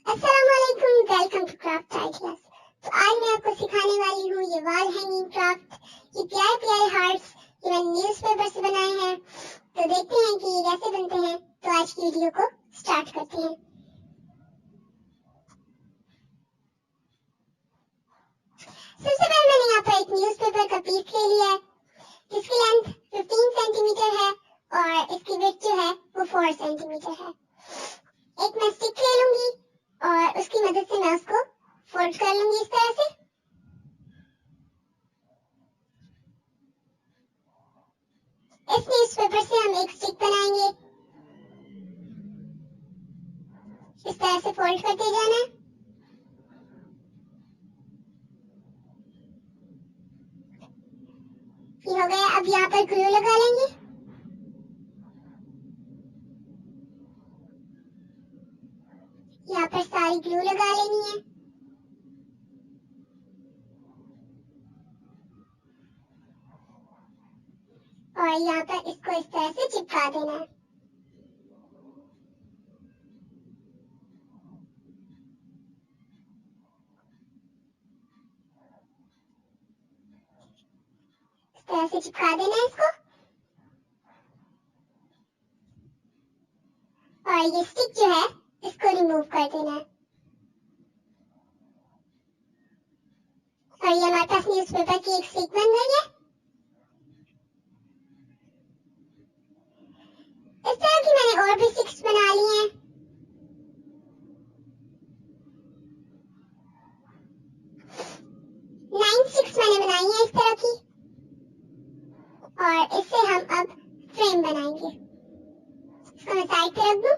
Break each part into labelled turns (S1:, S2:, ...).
S1: अस्सलामुअलैकुम, welcome to craft class. तो आज मैं आपको सिखाने वाली हूँ ये वॉल हैंगिंग क्राफ्ट। ये प्यारे प्यारे हार्ट्स ये मैंने न्यूज़पेपर से बनाए हैं। तो देखते हैं कि ये कैसे बनते हैं। तो आज की वीडियो को स्टार्ट करते हैं। सबसे पहले मैंने यहाँ पर एक न्यूज़पेपर का पीस ले लिया है जिसकी लेंथ 15 सेंटीमीटर है और इसकी विड्थ जो है वो 4 सेंटीमीटर है। एक मैं स्टिक ले लूंगी और उसकी मदद से मैं उसको फोल्ड कर लूंगी इस तरह से। इस न्यूज़पेपर से हम एक स्टिक बनाएंगे। इस तरह से फोल्ड करते जाना है। ये हो गया। अब यहाँ पर ग्लू लगा लेंगे। यहाँ पर सारी ग्लू लगा लेनी है और यहाँ पर इसको इस तरह से चिपका देना है। इस तरह से चिपका देना है इसको। और ये स्टिक जो है इसको रिमूव कर देना है। और ये हमारे पास न्यूज़पेपर की एक स्टिक बन गई है। इस तरह की मैंने और भी स्टिक्स बना ली हैं। नाइन स्टिक्स मैंने बनाई है इस तरह की और इससे हम अब फ्रेम बनाएंगे। इसको मैं साइड पे रख दूं।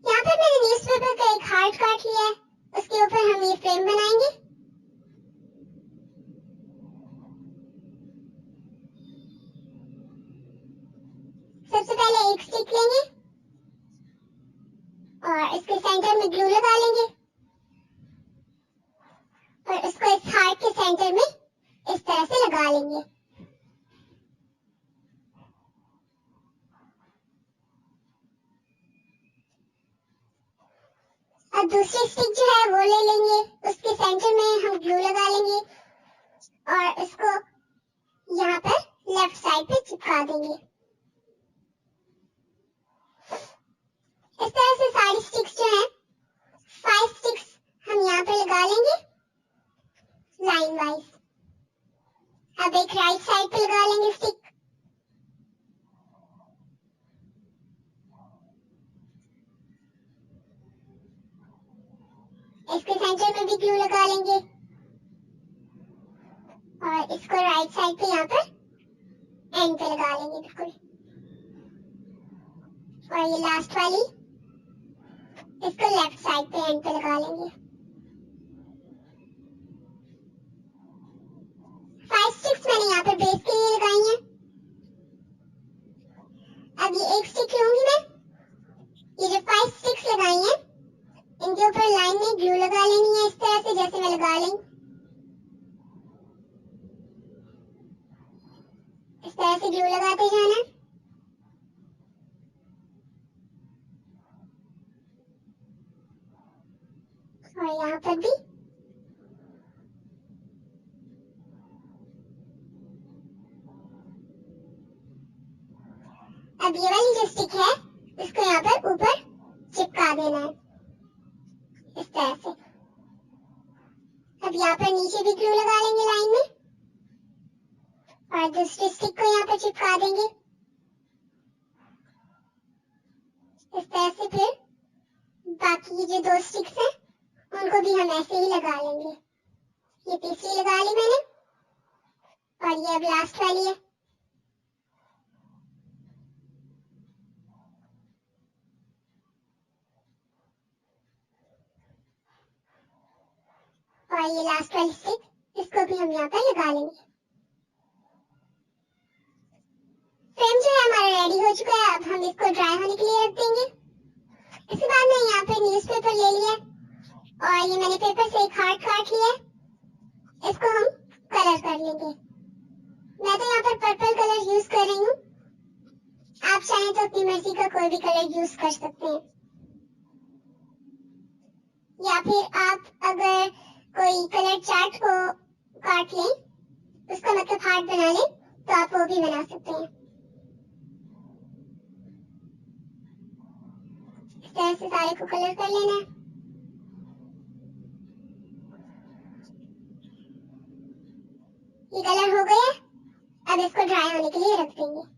S1: यहाँ पर मैंने न्यूज़पेपर का एक हार्ट काट लिया है। उसके ऊपर हम ये फ्रेम बनाएंगे। सबसे पहले एक स्टिक लेंगे और इसके सेंटर में ग्लू लगा लेंगे और इसको इस हार्ट के सेंटर में इस तरह से लगा लेंगे। अब दूसरी स्टिक जो है वो ले लेंगे। उसके सेंटर में हम ग्लू लगा लेंगे और इसको यहाँ पर लेफ्ट साइड पे चिपका देंगे। इस तरह से सारी स्टिक्स जो हैं 5 स्टिक्स हम यहाँ पे लगा लेंगे लाइन वाइज। अब एक राइट साइड पे लगा लेंगे स्टिक। इसके सेंटर में भी ग्लू लगा लेंगे और इसको राइट साइड पे यहाँ पर एंड पे लगा लेंगे बिल्कुल। और ये लास्ट वाली इसको लेफ्ट साइड पे एंड पे लगा लेंगे। 5 स्टिक्स मैंने यहाँ पर बेस के लिए लगाई हैं। अब ये एक स्टिक लूंगी मैं। ये जो 5 स्टिक्स लगाई हैं इनके ऊपर लाइन में ग्लू लगा लेनी है इस तरह से जैसे मैं लगा ली। इस तरह से ग्लू लगाते जाना है। और यहाँ पर भी अब ये वाली जो स्टिक है इसको यहाँ पर ऊपर चिपका देना है इस तरह से। अब यहाँ पर नीचे भी ग्लू लगा लेंगे लाइन में और दूसरी स्टिक को यहाँ पर चिपका देंगे इस तरह से। फिर बाकी ये जो 2 स्टिक्स हैं उनको भी हम ऐसे ही लगा लेंगे। ये तीसरी लगा ली मैंने और ये अब लास्ट वाली है। और ये लास्ट वाली स्टिक इसको भी हम यहाँ पर लगा लेंगे। फ्रेम जो है हमारा रेडी हो चुका है। अब हम इसको ड्राई होने के लिए रख देंगे। इसके बाद मैं यहाँ पे न्यूज़पेपर ले लिया और ये मैंने पेपर से एक हार्ट काट लिया है। इसको हम कलर कर लेंगे। मैं तो यहाँ पर पर्पल कलर यूज कर रही हूँ। आप चाहें तो अपनी मर्जी का कोई भी कलर यूज कर सकते हैं, या फिर आप अगर कोई कलर चार्ट को काट लें, उसका मतलब हार्ट बना लें, तो आप वो भी बना सकते हैं। इस तरह से सारे को कलर कर लेना है। ये कलर हो गया, अब इसको ड्राई होने के लिए रख देंगे।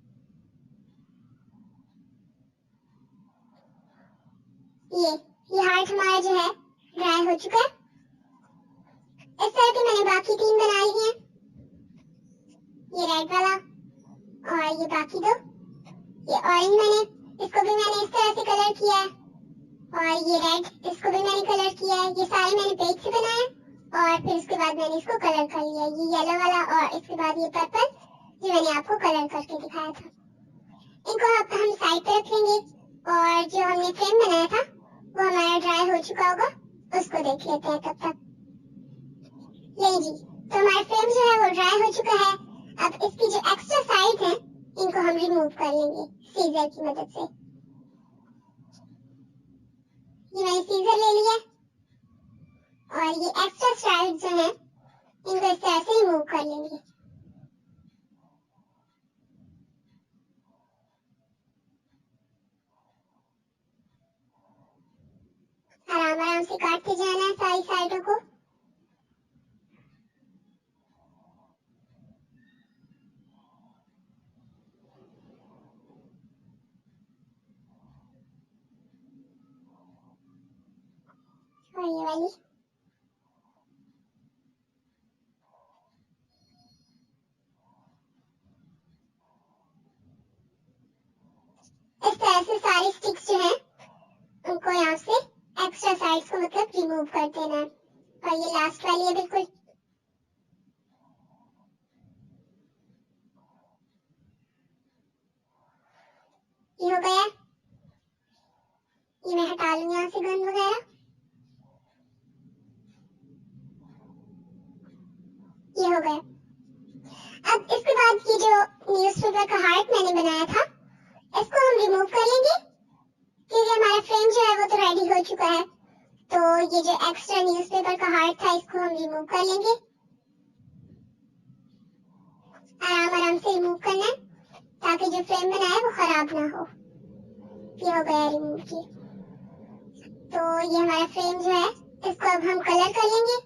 S1: ये हार्ट हमारा जो है ड्राई हो चुका है। इस तरह के मैंने बाकी 3 बना लिए हैं, ये रेड वाला और ये बाकी 2। ये ऑरेंज इसको भी मैंने इस तरह से कलर किया है, और ये रेड, इसको भी मैंने कलर किया है। ये सारे मैंने पेज से बनाए और फिर उसके बाद मैंने इसको कलर कर लिया। ये येलो वाला और इसके बाद ये पर्पल जो मैंने आपको कलर करके दिखाया था। इनको हम साइड पे रख लेंगे, और जो हमने फ्रेम बनाया था वो हमारा ड्राई हो चुका होगा, उसको देख लेते हैं तब तक। ले जी, तो हमारा फ्रेम जो है वो ड्राई हो चुका है। अब इसकी जो एक्स्ट्रा साइड है इनको हम रिमूव कर लेंगे सीजर की मदद से। ये मैंने सीजर ले लिया, और ये एक्स्ट्रा साइड जो है इनको इस तरह से रिमूव कर लेंगे। आराम आराम से काटते जाना है सारी साइडों को। और ये वाली इस तरह से सारी स्टिक्स जो है उनको यहाँ से एक्स्ट्रा साइड्स को मतलब रिमूव कर देना है। और ये लास्ट वाली है बिल्कुल। ये हो गया, ये मैं हटा लूंगी यहाँ से गन वगैरह। ये हो गया। अब इसके बाद ये जो न्यूज़पेपर का हार्ट मैंने बनाया था इसको हम रिमूव कर लेंगे, क्योंकि हमारा फ्रेम जो है वो तो रेडी हो चुका है। तो ये जो एक्स्ट्रा न्यूज़पेपर का हार्ट था इसको हम रिमूव कर लेंगे। आराम आराम से रिमूव करना है ताकि जो फ्रेम बना है वो खराब ना हो। ये हो गया रिमूव किया। तो ये हमारा फ्रेम जो है इसको अब हम कलर कर लेंगे।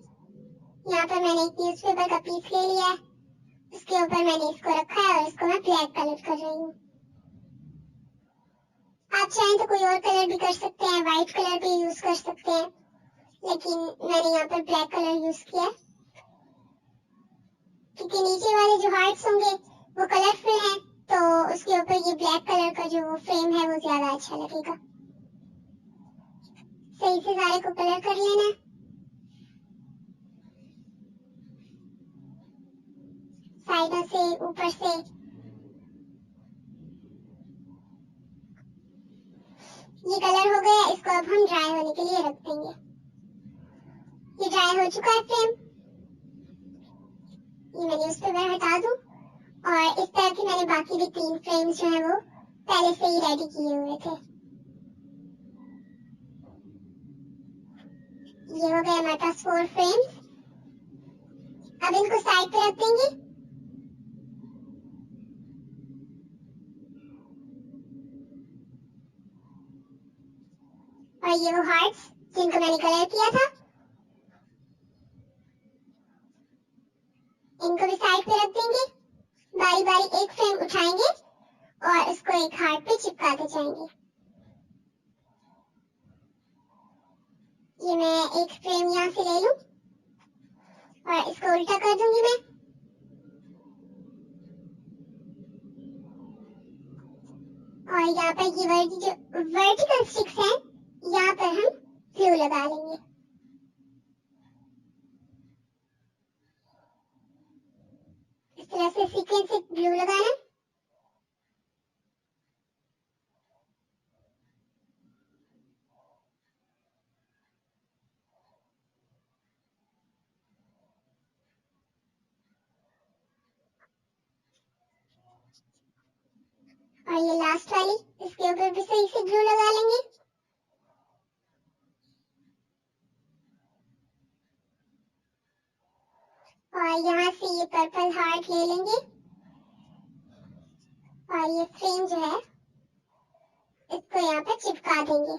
S1: यहाँ पर मैंने एक न्यूज़पेपर का पीस ले लिया है, उसके ऊपर मैंने इसको रखा है और इसको मैं ब्लैक कलर कर रही हूँ। आप चाहें तो कोई और कलर भी कर सकते हैं, व्हाइट कलर भी यूज कर सकते हैं, लेकिन मैंने यहाँ पर ब्लैक कलर यूज किया क्योंकि नीचे वाले जो हार्ट्स होंगे वो कलरफुल हैं, तो उसके ऊपर ये ब्लैक कलर का जो फ्रेम है वो ज्यादा अच्छा लगेगा। सही से सारे को कलर कर लेना। साइडों से, ऊपर से। ये कलर हो गया, इसको अब हम ड्राई होने के लिए रख देंगे। ये ड्राई हो चुका है फ्रेम। ये मैं न्यूज़पेपर हटा दूं, और इस तरह की मैंने बाकी भी 3 फ्रेम्स जो है वो पहले से ही रेडी किए हुए थे। ये हो गए हमारे पास 4 फ्रेम्स। अब इनको साइड पे रख देंगे। और ये वो हार्ट्स जिनको मैंने कलर किया था इनको भी साइड पे रख देंगे। बारी बारी एक फ्रेम उठाएंगे और इसको एक हार्ट पे चिपकाते जाएंगे। ये मैं एक फ्रेम यहाँ से ले लूं और इसको उल्टा कर दूंगी मैं। और यहाँ पर ये जो वर्टिकल स्टिक्स हैं यहाँ पर हम ग्लू लगा लेंगे। इस तरह से सीक्वेंस से ग्लू लगाना। और ये लास्ट वाली, इसके ऊपर भी सही से ग्लू लगा लेंगे। और यहाँ से ये पर्पल हार्ट ले लेंगे और ये फ्रेम जो है इसको यहाँ पे चिपका देंगे।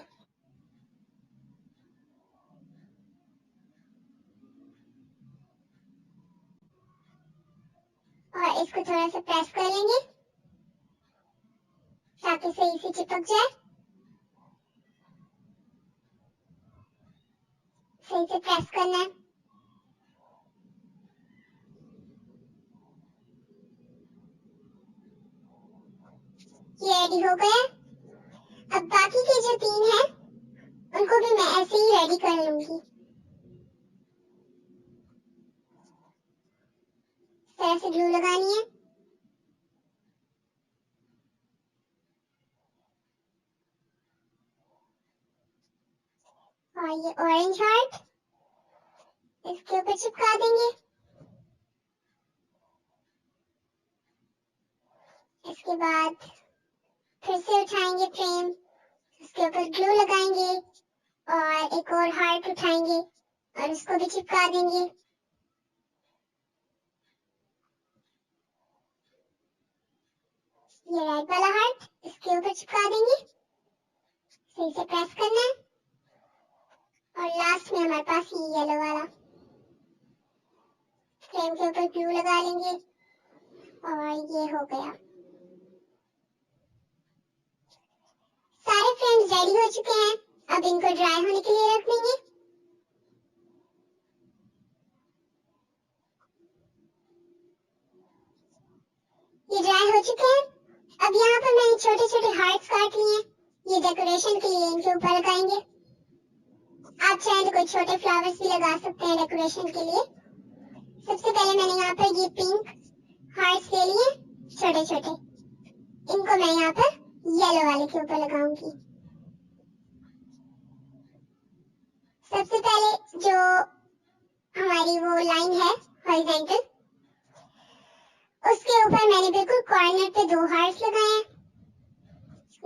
S1: और इसको थोड़ा सा प्रेस कर लेंगे ताकि सही से चिपक जाए। सही से प्रेस करना है। ये रेडी हो गया। अब बाकी के जो 3 हैं उनको भी मैं ऐसे ही रेडी कर लूंगी। इस तरह से ग्लू लगानी है। और ये ऑरेंज हार्ट इसके ऊपर चिपका देंगे। इसके बाद फिर से उठाएंगे फ्रेम, उसके ऊपर ग्लू लगाएंगे और एक और हार्ट उठाएंगे और उसको भी चिपका देंगे। ये रेड वाला हार्ट इसके ऊपर चिपका देंगे। सही से प्रेस करना है। और लास्ट में हमारे पास ये येलो वाला, फ्रेम के ऊपर ग्लू लगा लेंगे और ये हो गया। सारे फ्रेम्स रेडी हो चुके हैं। अब इनको ड्राई होने के लिए रख देंगे। ये ड्राई हो चुके हैं। अब यहाँ पर मैंने छोटे छोटे हार्ट्स काट लिए हैं। ये डेकोरेशन के लिए इनके ऊपर लगाएंगे। आप चाहें तो कोई छोटे फ्लावर्स भी लगा सकते हैं डेकोरेशन के लिए। सबसे पहले मैंने यहाँ पर ये पिंक हार्ट्स ले लिए छोटे छोटे। इनको मैं यहाँ पर येलो वाले के ऊपर लगाऊंगी। सबसे पहले जो हमारी वो लाइन है हॉरिजॉन्टल, उसके ऊपर मैंने बिल्कुल कॉर्नर पे 2 हार्ट्स लगाए हैं।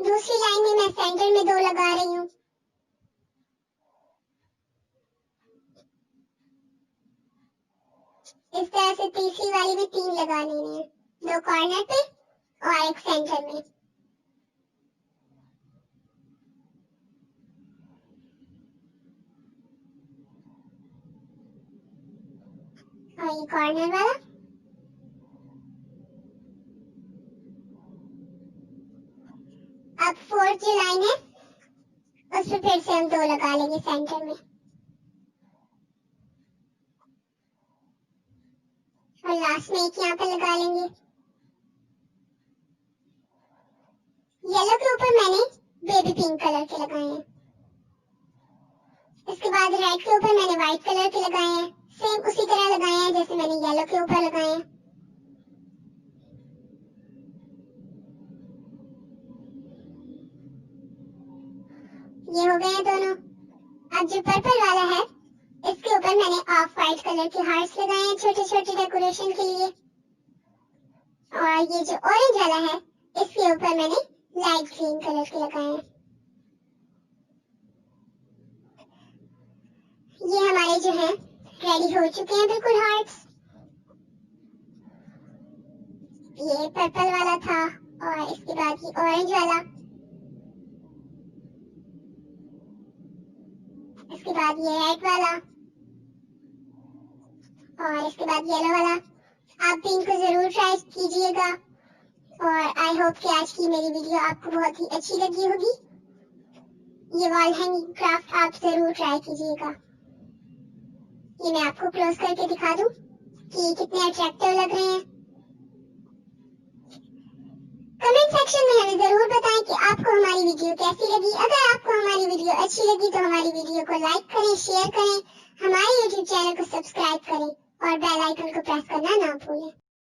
S1: दूसरी लाइन में मैं सेंटर में 2 लगा रही हूँ। इस तरह से तीसरी वाली में 3 लगाने हैं, 2 कॉर्नर पे और एक सेंटर में। और ये कॉर्नर वाला। अब 4th जो लाइन है उस पर फिर से हम 2 लगा लेंगे सेंटर में। और लास्ट में एक यहाँ पे लगा लेंगे। येलो के ऊपर मैंने बेबी पिंक कलर के लगाए हैं। इसके बाद रेड के ऊपर मैंने व्हाइट कलर के लगाए हैं। सेम उसी तरह लगाए हैं जैसे मैंने येलो के ऊपर लगाए हैं। ये हो गए हैं दोनों। अब जो पर्पल वाला है इसके ऊपर मैंने ऑफ व्हाइट कलर के हार्ट्स लगाए हैं छोटे छोटे डेकोरेशन के लिए। और ये जो ऑरेंज वाला है इसके ऊपर मैंने लाइट ग्रीन कलर के लगाए हैं। ये हमारे जो हैं रेडी हो चुके हैं बिल्कुल हार्ट्स। ये पर्पल वाला था और इसके बाद ये ऑरेंज वाला, इसके बाद ये रेड वाला और इसके बाद येलो वाला। आप भी इनको जरूर ट्राई कीजिएगा और आई होप कि आज की मेरी वीडियो आपको बहुत ही अच्छी लगी होगी। ये वॉल हैंगिंग क्राफ्ट आप जरूर ट्राई कीजिएगा। ये मैं आपको क्लोज करके दिखा दूं कि ये कितने अट्रैक्टिव लग रहे हैं। कमेंट सेक्शन में हमें जरूर बताएं कि आपको हमारी वीडियो कैसी लगी। अगर आपको हमारी वीडियो अच्छी लगी तो हमारी वीडियो को लाइक करें, शेयर करें, हमारे YouTube चैनल को सब्सक्राइब करें और बेल आइकन को प्रेस करना ना भूलें।